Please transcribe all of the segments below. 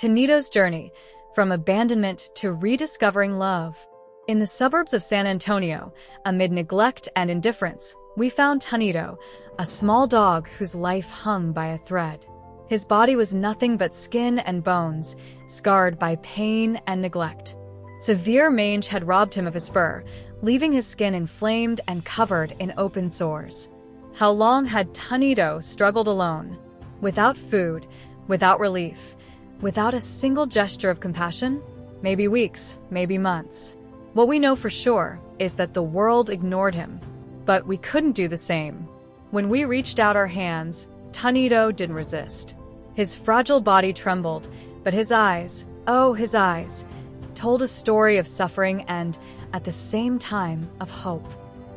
Tanito's journey, from abandonment to rediscovering love. In the suburbs of San Antonio, amid neglect and indifference, we found Tanito, a small dog whose life hung by a thread. His body was nothing but skin and bones, scarred by pain and neglect. Severe mange had robbed him of his fur, leaving his skin inflamed and covered in open sores. How long had Tanito struggled alone? Without food, without relief, without a single gesture of compassion? Maybe weeks, maybe months. What we know for sure is that the world ignored him, but we couldn't do the same. When we reached out our hands, Tanito didn't resist. His fragile body trembled, but his eyes, oh, his eyes, told a story of suffering and, at the same time, of hope.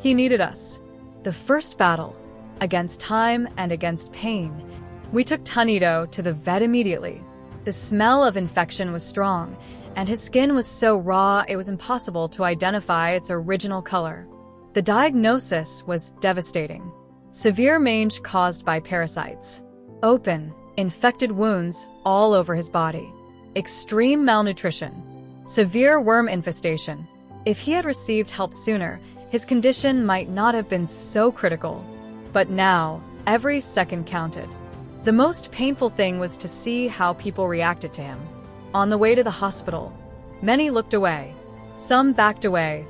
He needed us. The first battle, against time and against pain. We took Tanito to the vet immediately. The smell of infection was strong, and his skin was so raw it was impossible to identify its original color. The diagnosis was devastating. Severe mange caused by parasites. Open, infected wounds all over his body. Extreme malnutrition. Severe worm infestation. If he had received help sooner, his condition might not have been so critical. But now, every second counted. The most painful thing was to see how people reacted to him. On the way to the hospital, many looked away. Some backed away,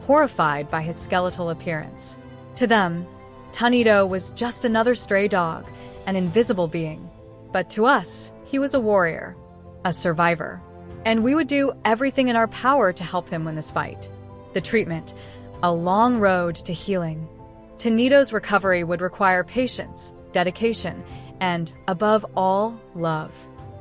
horrified by his skeletal appearance. To them, Tanito was just another stray dog, an invisible being. But to us, he was a warrior, a survivor. And we would do everything in our power to help him win this fight. The treatment, a long road to healing. Tanito's recovery would require patience, dedication, and, above all, love.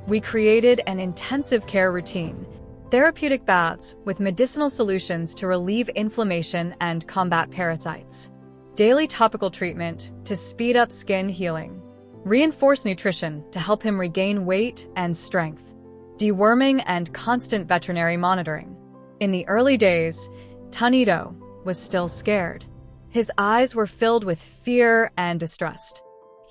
We created an intensive care routine, therapeutic baths with medicinal solutions to relieve inflammation and combat parasites, daily topical treatment to speed up skin healing, reinforced nutrition to help him regain weight and strength, deworming and constant veterinary monitoring. In the early days, Tanito was still scared. His eyes were filled with fear and distrust.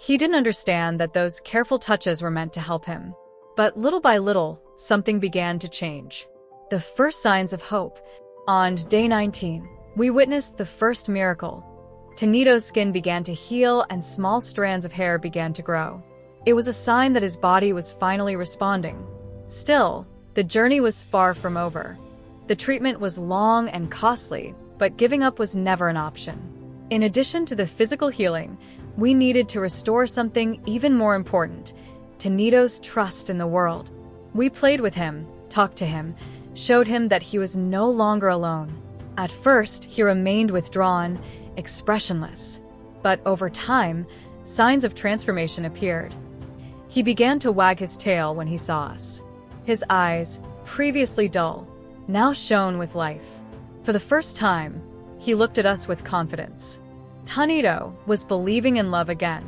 He didn't understand that those careful touches were meant to help him. But little by little, something began to change. The first signs of hope. On day 19, we witnessed the first miracle. Tanito's skin began to heal and small strands of hair began to grow. It was a sign that his body was finally responding. Still, the journey was far from over. The treatment was long and costly, but giving up was never an option. In addition to the physical healing, we needed to restore something even more important: Tanito's trust in the world. We played with him, talked to him, showed him that he was no longer alone. At first, he remained withdrawn, expressionless. But over time, signs of transformation appeared. He began to wag his tail when he saw us. His eyes, previously dull, now shone with life. For the first time, he looked at us with confidence. Tanito was believing in love again.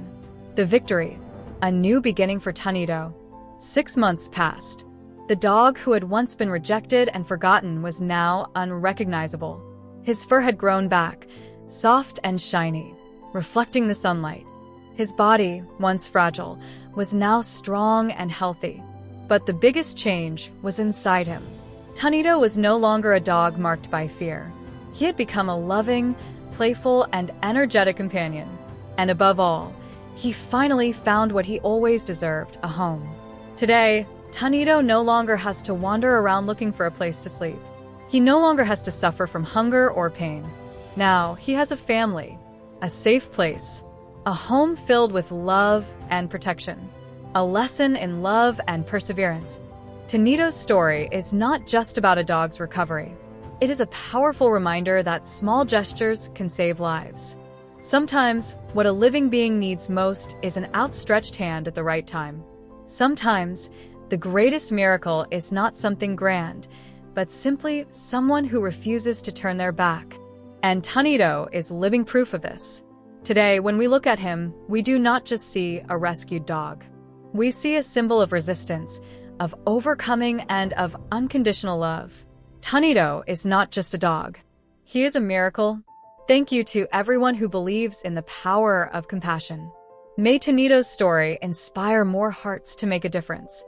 The victory, a new beginning for Tanito. 6 months passed. The dog who had once been rejected and forgotten was now unrecognizable. His fur had grown back, soft and shiny, reflecting the sunlight. His body, once fragile, was now strong and healthy. But the biggest change was inside him. Tanito was no longer a dog marked by fear. He had become a loving, playful, and energetic companion. And above all, he finally found what he always deserved: a home. Today, Tanito no longer has to wander around looking for a place to sleep. He no longer has to suffer from hunger or pain. Now, he has a family, a safe place, a home filled with love and protection, a lesson in love and perseverance. Tanito's story is not just about a dog's recovery. It is a powerful reminder that small gestures can save lives. Sometimes, what a living being needs most is an outstretched hand at the right time. Sometimes, the greatest miracle is not something grand, but simply someone who refuses to turn their back. And Tanito is living proof of this. Today, when we look at him, we do not just see a rescued dog. We see a symbol of resistance, of overcoming, and of unconditional love. Tanito is not just a dog. He is a miracle. Thank you to everyone who believes in the power of compassion. May Tanito's story inspire more hearts to make a difference.